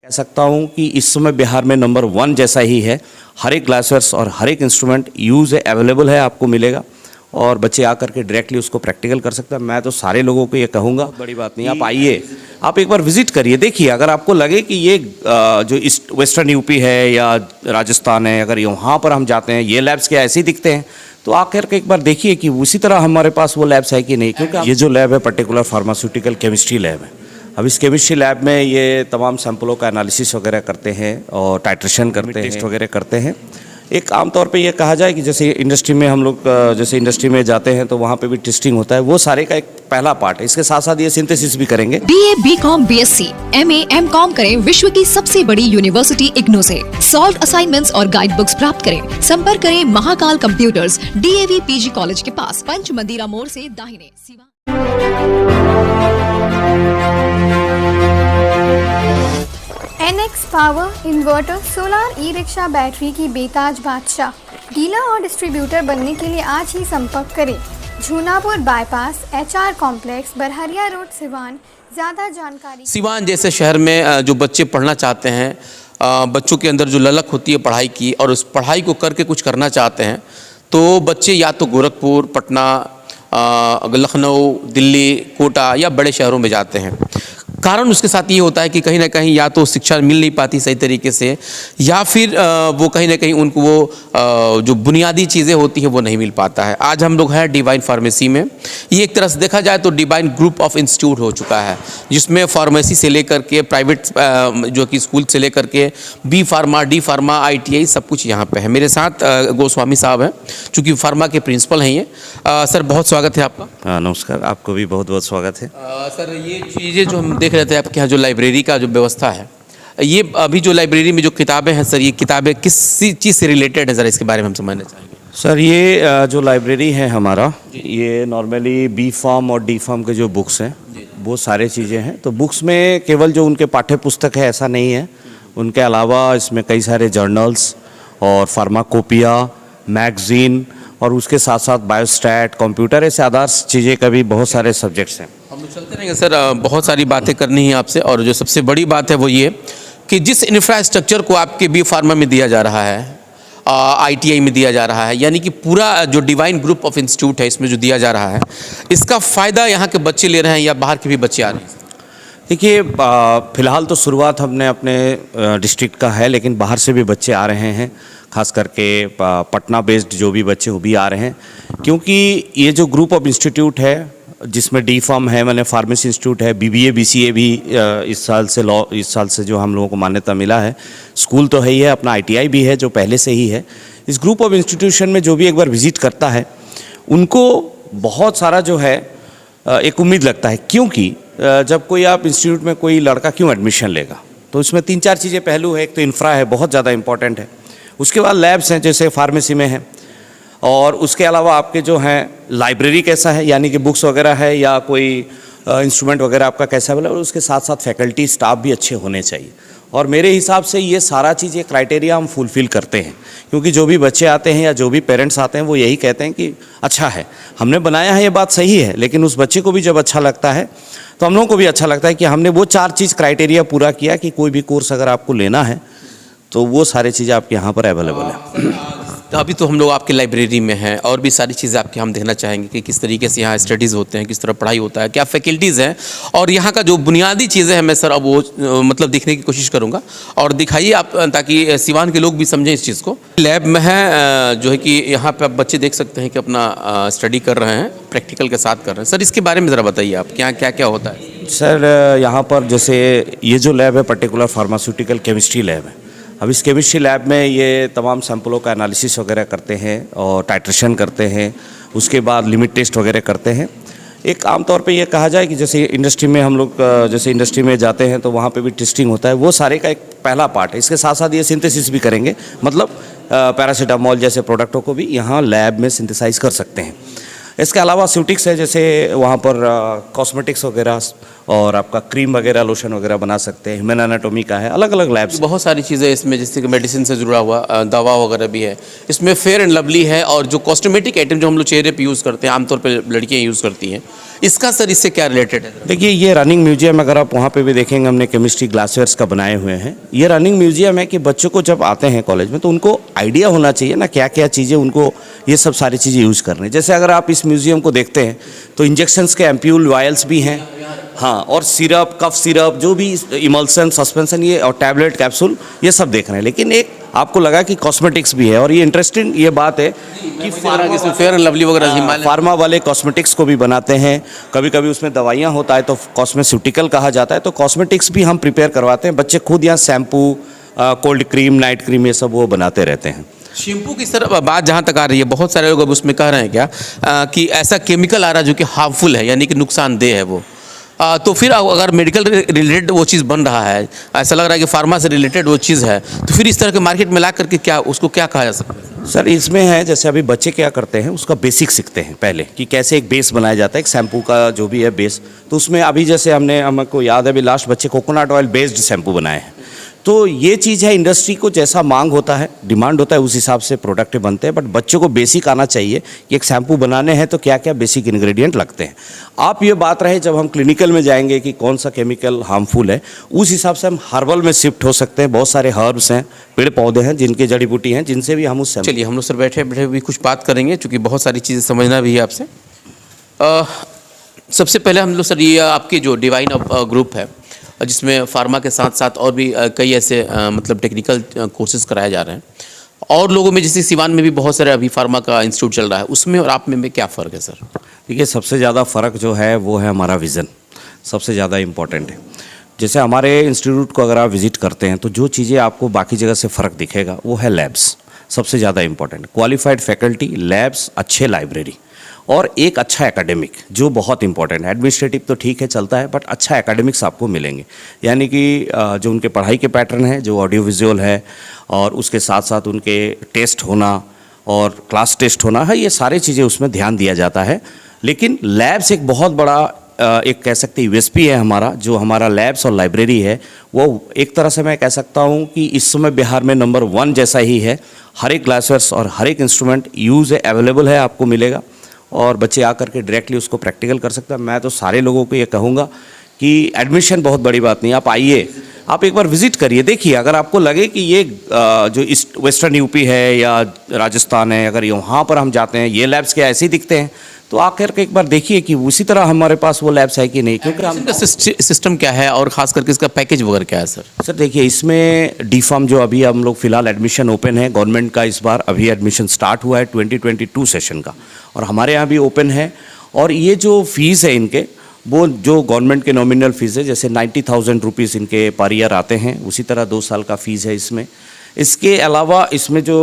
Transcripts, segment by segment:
कह सकता हूँ कि इस समय बिहार में नंबर 1 जैसा ही है। हर एक ग्लासवेयर्स और हर एक इंस्ट्रूमेंट यूज़ है, अवेलेबल है, आपको मिलेगा और बच्चे आकर के डायरेक्टली उसको प्रैक्टिकल कर सकते हैं। मैं तो सारे लोगों को ये कहूँगा, बड़ी बात नहीं, आप आइए, आप एक बार विजिट करिए, देखिए। अगर आपको लगे कि ये जो ईस्ट वेस्टर्न यूपी है या राजस्थान है, अगर यहाँ पर हम जाते हैं ये लैब्स क्या ऐसे ही दिखते हैं, तो आकर के एक बार देखिए कि उसी तरह हमारे पास वो लैब्स है कि नहीं। क्योंकि ये जो लैब है पर्टिकुलर फार्मास्यूटिकल केमिस्ट्री लैब है। अब इस केमिस्ट्री लैब में ये तमाम सैंपलों का एनालिसिस वगैरह करते हैं और टाइट्रेशन करते हैं, टेस्ट वगैरह करते हैं। एक आमतौर पे ये कहा जाए कि जैसे इंडस्ट्री में हम लोग जैसे इंडस्ट्री में जाते हैं तो वहाँ पे भी टेस्टिंग होता है, वो सारे का एक पहला पार्ट है। इसके साथ साथ ये सिंथेसिस भी करेंगे। BA, BCom, BSc, MA, MCom करें विश्व की सबसे बड़ी यूनिवर्सिटी इग्नू से। सॉल्व असाइनमेंट्स और गाइड बुक्स प्राप्त करें। संपर्क करें Mahakal computers, DAV PG college के पास, पंच मंदिरा मोड़ से दाहिने, Siwan. NX power inverter solar e rickshaw battery की बेताज बादशाह। डीलर और डिस्ट्रीब्यूटर बनने के लिए आज ही संपर्क करें। Jhunapur bypass, HR complex, Barharia road, Siwan. ज़्यादा जानकारी। सिवान जैसे शहर में जो बच्चे पढ़ना चाहते हैं, बच्चों के अंदर जो ललक होती है पढ़ाई की और उस पढ़ाई को करके कुछ करना चाहते हैं, तो बच्चे या तो गोरखपुर, पटना, लखनऊ, दिल्ली, कोटा या बड़े शहरों में जाते हैं। कारण उसके साथ ये होता है कि कहीं ना कहीं या तो शिक्षा मिल नहीं पाती सही तरीके से, या फिर वो कहीं ना कहीं उनको वो जो बुनियादी चीज़ें होती हैं वो नहीं मिल पाता है। आज हम लोग हैं डिवाइन फार्मेसी में। ये एक तरह से देखा जाए तो डिवाइन ग्रुप ऑफ इंस्टीट्यूट हो चुका है, जिसमें फार्मेसी से लेकर के प्राइवेट जो कि स्कूल से लेकर के B pharma, D pharma, ITI सब कुछ यहाँ पे है। मेरे साथ गोस्वामी साहब हैं, चूँकि फार्मा के प्रिंसिपल हैं ये। सर बहुत स्वागत है आपका। नमस्कार, आपको भी बहुत बहुत स्वागत है। सर ये चीज़ें जो हम देख रहे थे आपके यहाँ जो लाइब्रेरी का जो व्यवस्था है, ये अभी जो लाइब्रेरी में जो किताबें हैं सर, ये किताबें किस चीज़ से रिलेटेड है, ज़रा इसके बारे में हम समझना चाहेंगे। सर ये जो लाइब्रेरी है हमारा, ये नॉर्मली B फार्म और D फार्म के जो बुक्स हैं वो सारे चीज़ें हैं। तो बुक्स में केवल जो उनके पाठ्य पुस्तक है ऐसा नहीं है, उनके अलावा इसमें कई सारे जर्नल्स और फार्माकोपिया, मैगजीन और उसके साथ साथ बायोस्टैट, कंप्यूटर, ऐसे आदर्श चीज़ें का भी बहुत सारे सब्जेक्ट्स हैं। हम लोग चलते रहेंगे सर, बहुत सारी बातें करनी है आपसे। और जो सबसे बड़ी बात है वो ये कि जिस इंफ्रास्ट्रक्चर को आपके B फार्मा में दिया जा रहा है, ITI में दिया जा रहा है, यानी कि पूरा जो डिवाइन ग्रुप ऑफ इंस्टीट्यूट है इसमें जो दिया जा रहा है, इसका फ़ायदा यहाँ के बच्चे ले रहे हैं या बाहर के भी बच्चे आ रहे हैं? देखिए, फ़िलहाल तो शुरुआत हमने अपने डिस्ट्रिक्ट का है, लेकिन बाहर से भी बच्चे आ रहे हैं, खास करके पटना बेस्ड जो भी बच्चे वो भी आ रहे हैं। क्योंकि ये जो ग्रुप ऑफ इंस्टीट्यूट है जिसमें D फार्म है, मैंने फार्मेसी इंस्टीट्यूट है, BBA BCA भी इस साल से जो हम लोगों को मान्यता मिला है, स्कूल तो है ही है, अपना ITI भी है जो पहले से ही है। इस ग्रुप ऑफ इंस्टीट्यूशन में जो भी एक बार विजिट करता है उनको बहुत सारा जो है एक उम्मीद लगता है। क्योंकि जब कोई आप इंस्टीट्यूट में कोई लड़का क्यों एडमिशन लेगा, तो इसमें 3-4 चीज़ें पहलू है। एक तो इंफ्रा है, बहुत ज़्यादा इंपॉर्टेंट है। उसके बाद लैब्स हैं जैसे फार्मेसी में है, और उसके अलावा आपके जो हैं लाइब्रेरी कैसा है, यानी कि बुक्स वगैरह है या कोई इंस्ट्रूमेंट वगैरह आपका कैसा है, और उसके साथ साथ फैकल्टी स्टाफ भी अच्छे होने चाहिए। और मेरे हिसाब से ये सारा चीज़, ये क्राइटेरिया हम फुलफ़िल करते हैं। क्योंकि जो भी बच्चे आते हैं या जो भी पेरेंट्स आते हैं वो यही कहते हैं कि अच्छा है, हमने बनाया है, ये बात सही है, लेकिन उस बच्चे को भी जब अच्छा लगता है तो हम लोगों को भी अच्छा लगता है कि हमने वो 4 चीज़ क्राइटेरिया पूरा किया कि कोई भी कोर्स अगर आपको लेना है तो वो सारी चीज़ें आपके यहाँ पर अवेलेबल है। तो अभी तो हम लोग आपके लाइब्रेरी में हैं और भी सारी चीज़ें आपके हम देखना चाहेंगे कि किस तरीके से यहाँ स्टडीज़ होते हैं, किस तरह पढ़ाई होता है, क्या फैकल्टीज़ हैं, और यहाँ का जो बुनियादी चीज़ें हैं मैं सर अब वो मतलब दिखने की कोशिश करूँगा। और दिखाइए आप, ताकि सिवान के लोग भी समझें इस चीज़ को। लैब में है जो है कि यहाँ पे आप बच्चे देख सकते हैं कि अपना स्टडी कर रहे हैं, प्रैक्टिकल के साथ कर रहे हैं। सर इसके बारे में ज़रा बताइए आप, क्या क्या क्या होता है? सर यहाँ पर जैसे ये जो लैब है पर्टिकुलर फार्मास्यूटिकल केमिस्ट्री लैब है। अब इस केमिस्ट्री लैब में ये तमाम सैंपलों का एनालिसिस वगैरह करते हैं और टाइट्रेशन करते हैं, उसके बाद लिमिट टेस्ट वगैरह करते हैं। एक आमतौर पे ये कहा जाए कि जैसे इंडस्ट्री में हम लोग जैसे इंडस्ट्री में जाते हैं तो वहाँ पे भी टेस्टिंग होता है, वो सारे का एक पहला पार्ट है। इसके साथ साथ ये सिंथेसिस भी करेंगे, मतलब पैरासीटामोल जैसे प्रोडक्टों को भी यहाँ लैब में सिंथेसाइज कर सकते हैं। इसके अलावा स्यूटिक्स है, जैसे वहाँ पर कॉस्मेटिक्स वगैरह और आपका क्रीम वगैरह लोशन वगैरह बना सकते हैं, ह्यूमन एनाटॉमी का है, अलग अलग लैब्स। बहुत सारी चीज़ें इसमें, जैसे कि मेडिसिन से जुड़ा हुआ दवा वगैरह भी है इसमें। फेयर एंड लवली है, और जो कॉस्मेटिक आइटम जो हम लोग चेहरे पे यूज़ करते हैं, आमतौर पे लड़कियां यूज़ करती हैं, इसका सर इससे क्या रिलेटेड है? देखिए, ये रनिंग म्यूजियम अगर आप वहाँ पे भी देखेंगे, हमने केमिस्ट्री ग्लासवेयर्स का बनाए हुए हैं। ये रनिंग म्यूजियम है कि बच्चों को जब आते हैं कॉलेज में तो उनको आइडिया होना चाहिए ना क्या क्या चीज़ें उनको ये सब सारी चीज़ें यूज़ करनी। जैसे अगर आप इस म्यूजियम को देखते हैं तो इंजेक्शंस के एम्प्यूल वायल्स भी हैं, हाँ, और सिरप, कफ सिरप, जो भी इमल्सन, सस्पेंशन, ये और टैबलेट, कैप्सूल, ये सब देख रहे हैं। लेकिन एक आपको लगा कि कॉस्मेटिक्स भी है, और ये इंटरेस्टिंग ये बात है कि फेयर एंड लवली वगैरह हिमालय फार्मा वाले कॉस्मेटिक्स को भी बनाते हैं। कभी कभी उसमें दवाइयाँ होता है तो कॉस्मेस्यूटिकल कहा जाता है, तो कॉस्मेटिक्स भी हम प्रिपेयर करवाते हैं। बच्चे खुद यहाँ shampoo, cold cream, night cream, ये सब वो बनाते रहते हैं। शैम्पू की सर बात जहाँ तक आ रही है, बहुत सारे लोग अब उसमें कह रहे हैं क्या कि ऐसा केमिकल आ रहा है जो कि हार्मफुल है, यानी कि नुकसानदेह है वो। तो फिर अगर मेडिकल रिलेटेड वो चीज़ बन रहा है, ऐसा लग रहा है कि फार्मा से रिलेटेड वो चीज़ है, तो फिर इस तरह के मार्केट में ला करके क्या उसको क्या कहा जा सकता है? सर, इसमें है जैसे अभी बच्चे क्या करते हैं, उसका बेसिक सीखते हैं पहले कि कैसे एक बेस बनाया जाता है, एक शैम्पू का जो भी है बेस। तो उसमें अभी जैसे हमको याद है अभी लास्ट बच्चे कोकोनट ऑयल बेस्ड शैम्पू बनाए हैं। तो ये चीज़ है, इंडस्ट्री को जैसा मांग होता है, डिमांड होता है, उस हिसाब से प्रोडक्ट बनते हैं। बट बच्चों को बेसिक आना चाहिए कि एक शैम्पू बनाने हैं तो क्या क्या बेसिक इंग्रेडिएंट लगते हैं। आप ये बात रहे जब हम क्लिनिकल में जाएंगे कि कौन सा केमिकल हार्मफुल है, उस हिसाब से हम हर्बल में शिफ्ट हो सकते हैं। बहुत सारे हर्ब्स हैं, पेड़ पौधे हैं, जिनके जड़ी बूटी हैं, जिनसे भी हम उस चलिए हम लोग सर बैठे बैठे भी कुछ बात करेंगे, क्योंकि बहुत सारी चीज़ें समझना भी है आपसे। सबसे पहले हम लोग सर ये आपकी जो डिवाइन ग्रुप है, जिसमें फार्मा के साथ साथ और भी कई ऐसे मतलब टेक्निकल कोर्सेज कराए जा रहे हैं, और लोगों में जैसे सिवान में भी बहुत सारे अभी फार्मा का इंस्टीट्यूट चल रहा है, उसमें और आप में क्या फ़र्क है सर? देखिए, सबसे ज़्यादा फ़र्क जो है वो है हमारा विज़न, सबसे ज़्यादा इम्पॉर्टेंट है। जैसे हमारे इंस्टीट्यूट को अगर आप विज़िट करते हैं तो जो चीज़ें आपको बाकी जगह से फ़र्क दिखेगा वो है लैब्स, सबसे ज़्यादा इम्पॉर्टेंट। क्वालिफाइड फैकल्टी, लैब्स, अच्छे लाइब्रेरी और एक अच्छा एकेडमिक, जो बहुत इंपॉर्टेंट है। एडमिनिस्ट्रेटिव तो ठीक है, चलता है, बट अच्छा एकेडमिक्स आपको मिलेंगे। यानी कि जो उनके पढ़ाई के पैटर्न है, जो ऑडियो विजुअल है, और उसके साथ साथ उनके टेस्ट होना और क्लास टेस्ट होना है, ये सारी चीज़ें उसमें ध्यान दिया जाता है। लेकिन लैब्स एक बहुत बड़ा एक कह सकते हैं यूएसपी है हमारा, जो हमारा लैब्स और लाइब्रेरी है, वो एक तरह से मैं कह सकता हूँ कि इस समय बिहार में नंबर 1 जैसा ही है। हर एक ग्लासवेयर्स और हर एक इंस्ट्रूमेंट यूज़ है, अवेलेबल है, आपको मिलेगा, और बच्चे आकर के डायरेक्टली उसको प्रैक्टिकल कर सकते हैं। मैं तो सारे लोगों को ये कहूँगा कि एडमिशन बहुत बड़ी बात नहीं, आप आइए, आप एक बार विजिट करिए, देखिए। अगर आपको लगे कि ये जो ईस्ट वेस्टर्न यूपी है या राजस्थान है, अगर यहाँ पर हम जाते हैं, ये लैब्स क्या ऐसे ही दिखते हैं, तो आकर के एक बार देखिए कि उसी तरह हमारे पास वो लैब्स है कि नहीं। क्योंकि हम सिस्टम क्या है और खास करके इसका पैकेज वगैरह क्या है सर? सर देखिए, इसमें डी-फार्म जो अभी हम लोग फिलहाल एडमिशन ओपन है, गवर्नमेंट का इस बार अभी एडमिशन स्टार्ट हुआ है 2022 सेशन का, और हमारे यहाँ भी ओपन है। और ये जो फीस है इनके, वो जो गवर्नमेंट के नॉमिनल फीस है, जैसे 90,000 रुपीज़ इनके पर ईयर आते हैं, उसी तरह 2 साल का फीस है इसमें। इसके अलावा इसमें जो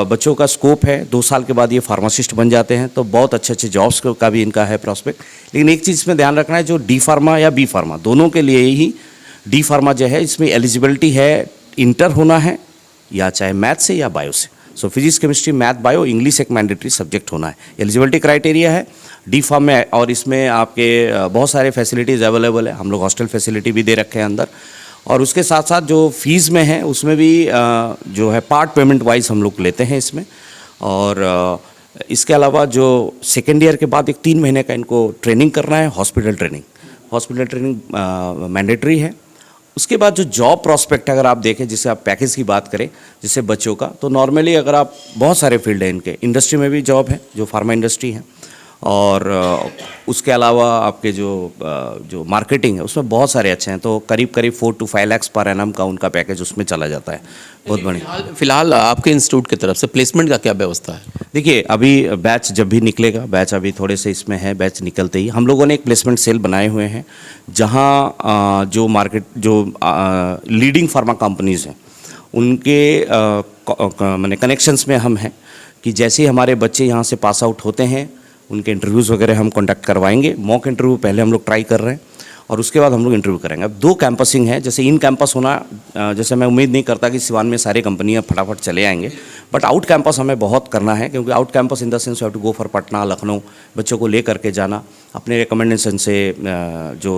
बच्चों का स्कोप है, 2 साल के बाद ये फार्मासिस्ट बन जाते हैं, तो बहुत अच्छे अच्छे जॉब्स का भी इनका है प्रॉस्पेक्ट। लेकिन एक चीज़ इसमें ध्यान रखना है, जो डी फार्मा या बी फार्मा दोनों के लिए ही, डी फार्मा जो है इसमें एलिजिबिलिटी है इंटर होना है, या चाहे मैथ से या बायो से। सो physics, chemistry, math, bio, English एक मैंडेटरी सब्जेक्ट होना है, एलिजिबिलिटी क्राइटेरिया है डी फार्म में। और इसमें आपके बहुत सारे फैसिलिटीज़ अवेलेबल है, हम लोग हॉस्टल फैसिलिटी भी दे रखे हैं अंदर। और उसके साथ साथ जो फीस में है उसमें भी जो है पार्ट पेमेंट वाइज हम लोग लेते हैं इसमें। और इसके अलावा जो सेकेंड ईयर के बाद एक 3 महीने का इनको ट्रेनिंग करना है, हॉस्पिटल ट्रेनिंग मैंडेटरी है। उसके बाद जो जॉब प्रॉस्पेक्ट अगर आप देखें, जिसे आप पैकेज की बात करें जिससे बच्चों का, तो नॉर्मली अगर आप बहुत सारे फील्ड हैं इनके, इंडस्ट्री में भी जॉब है, जो फार्मा इंडस्ट्री है, और उसके अलावा आपके जो मार्केटिंग है उसमें बहुत सारे अच्छे हैं। तो करीब 4 to 5 लाख पर एनम का उनका पैकेज उसमें चला जाता है, बहुत बढ़िया। फिलहाल आपके इंस्टीट्यूट की तरफ से प्लेसमेंट का क्या व्यवस्था है? देखिए, अभी बैच जब भी निकलेगा, बैच अभी थोड़े से इसमें है, बैच निकलते ही हम लोगों ने एक प्लेसमेंट सेल बनाए हुए हैं, जहाँ जो लीडिंग फार्मा कंपनीज़ हैं उनके माने कनेक्शंस में हम हैं, कि जैसे ही हमारे बच्चे यहाँ से पास आउट होते हैं, उनके इंटरव्यूज़ वगैरह हम कंडक्ट करवाएंगे। मॉक इंटरव्यू पहले हम लोग ट्राई कर रहे हैं, और उसके बाद हम लोग इंटरव्यू करेंगे। अब 2 कैंपसिंग है, जैसे इन कैंपस होना, जैसे मैं उम्मीद नहीं करता कि सिवान में सारी कंपनियां फटाफट चले आएंगे, बट आउट कैंपस हमें बहुत करना है, क्योंकि out campus in the sense you have to go for Patna, Lucknow, बच्चों को ले करके जाना, अपने रिकमेंडेशन से जो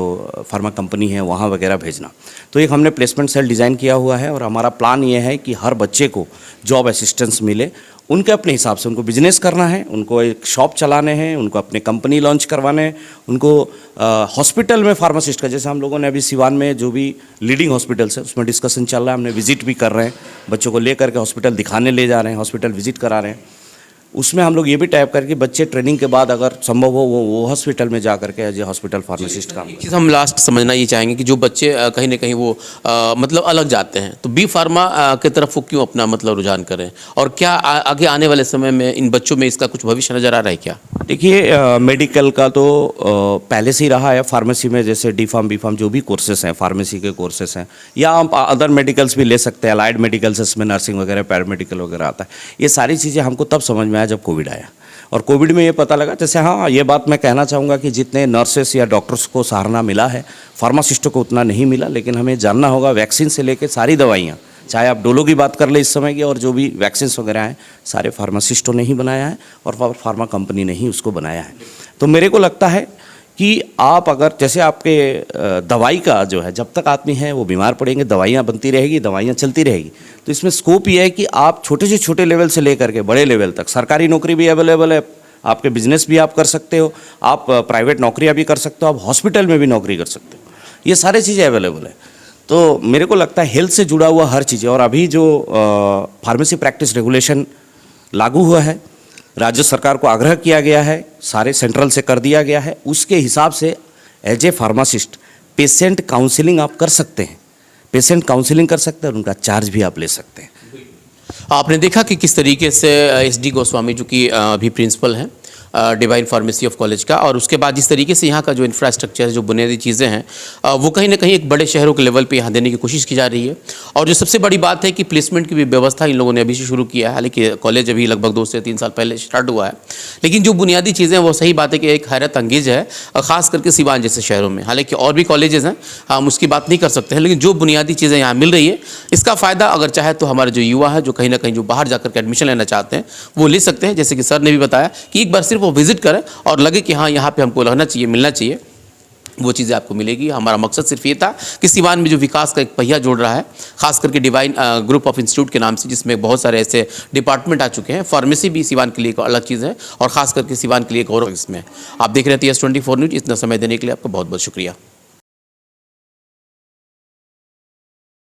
फार्मा कंपनी है वहाँ वगैरह भेजना। तो एक हमने प्लेसमेंट सेल डिज़ाइन किया हुआ है और हमारा प्लान ये है कि हर बच्चे को जॉब असिस्टेंस मिले, उनके अपने हिसाब से उनको बिजनेस करना है, उनको एक शॉप चलाने हैं, उनको अपने कंपनी लॉन्च करवाने हैं, उनको हॉस्पिटल में फार्मासिस्ट का, जैसे हम लोगों ने अभी सिवान में जो भी लीडिंग हॉस्पिटल्स है उसमें डिस्कशन चल रहा है, हमने विजिट भी कर रहे हैं, बच्चों को ले करके हॉस्पिटल दिखाने ले जा रहे हैं, हॉस्पिटल विजिट करा रहे हैं। उसमें हम लोग ये भी टाइप करके बच्चे ट्रेनिंग के बाद अगर संभव हो वो हॉस्पिटल में जा करके एज ए हॉस्पिटल फार्मासिस्ट काम। एक चीज़ हम लास्ट समझना ये चाहेंगे कि जो बच्चे कहीं ना कहीं वो मतलब अलग जाते हैं, तो बी फार्मा की तरफ वो क्यों अपना मतलब रुझान करें, और क्या आगे आने वाले समय में इन बच्चों में इसका कुछ भविष्य नज़र आ रहा है क्या? देखिए, मेडिकल का तो पहले से ही रहा है, फार्मेसी में जैसे डी फार्म बी फार्म जो भी कोर्सेस हैं, फार्मेसी के कोर्सेस हैं, या आप अदर मेडिकल्स भी ले सकते हैं, अलाइड मेडिकल्स, इसमें नर्सिंग वगैरह, पैरामेडिकल वगैरह आता है। ये सारी चीज़ें हमको तब समझ में आया जब कोविड आया, और कोविड में ये पता लगा, जैसे हाँ ये बात मैं कहना चाहूँगा कि जितने नर्सेस या डॉक्टर्स को सराहना मिला है, फार्मासिस्टों को उतना नहीं मिला, लेकिन हमें जानना होगा वैक्सीन से लेकर सारी दवाइयाँ, चाहे आप डोलो की बात कर ले इस समय की, और जो भी वैक्सीन वगैरह हैं सारे फार्मासिस्टों ने ही बनाया है और फार्मा कंपनी ने ही उसको बनाया है। तो मेरे को लगता है कि आप अगर जैसे आपके दवाई का जो है, जब तक आदमी है वो बीमार पड़ेंगे, दवाइयाँ बनती रहेगी, दवाइयाँ चलती रहेगी, तो इसमें स्कोप ये है कि आप छोटे से छोटे लेवल से लेकर के बड़े लेवल तक, सरकारी नौकरी भी अवेलेबल है, आपके बिजनेस भी आप कर सकते हो, आप प्राइवेट नौकरियाँ भी कर सकते हो, आप हॉस्पिटल में भी नौकरी कर सकते हो, ये सारी चीज़ें अवेलेबल है। तो मेरे को लगता है हेल्थ से जुड़ा हुआ हर चीज़, और अभी जो फार्मेसी प्रैक्टिस रेगुलेशन लागू हुआ है, राज्य सरकार को आग्रह किया गया है, सारे सेंट्रल से कर दिया गया है, उसके हिसाब से as a pharmacist patient counselling आप कर सकते हैं, पेशेंट काउंसलिंग कर सकते हैं और उनका चार्ज भी आप ले सकते हैं। आपने देखा कि किस तरीके से SD गोस्वामी जो कि अभी प्रिंसिपल हैं डिवाइन फार्मेसी ऑफ कॉलेज का, और उसके बाद जिस तरीके से यहाँ का जो इंफ्रास्ट्रक्चर है, जो बुनियादी चीज़ें हैं, वो कहीं ना कहीं एक बड़े शहरों के लेवल पे यहाँ देने की कोशिश की जा रही है। और जो सबसे बड़ी बात है कि प्लेसमेंट की भी व्यवस्था इन लोगों ने अभी से शुरू किया है, हालांकि कॉलेज अभी लगभग 2 से 3 साल पहले स्टार्ट हुआ है, लेकिन जो बुनियादी चीज़ें वो सही बात है कि एक हैरत अंगेज है, ख़ास करके सिवान जैसे शहरों में। हालांकि और भी कॉलेजेस हैं, हम उसकी बात नहीं कर सकते हैं, लेकिन जो बुनियादी चीज़ें यहाँ मिल रही है, इसका फ़ायदा अगर चाहे तो हमारे जो युवा है, जो कहीं ना कहीं जो बाहर जाकर के एडमिशन लेना चाहते हैं, वो ले सकते हैं। जैसे कि सर ने भी बताया कि एक बार सिर्फ वो विजिट करें और लगे कि हाँ यहाँ पे हमको रहना चाहिए, मिलना चाहिए, वो चीज़ें आपको मिलेगी। हमारा मकसद सिर्फ ये था कि सिवान में जो विकास का एक पहिया जोड़ रहा है, खास करके डिवाइन ग्रुप ऑफ इंस्टीट्यूट के नाम से, जिसमें बहुत सारे ऐसे डिपार्टमेंट आ चुके हैं। फार्मेसी भी सिवान के लिए एक अलग चीज़ है, और ख़ास करके सिवान के लिए गौरव इसमें। आप देख रहे थे TS24 न्यूज़। इतना समय देने के लिए आपका बहुत बहुत शुक्रिया।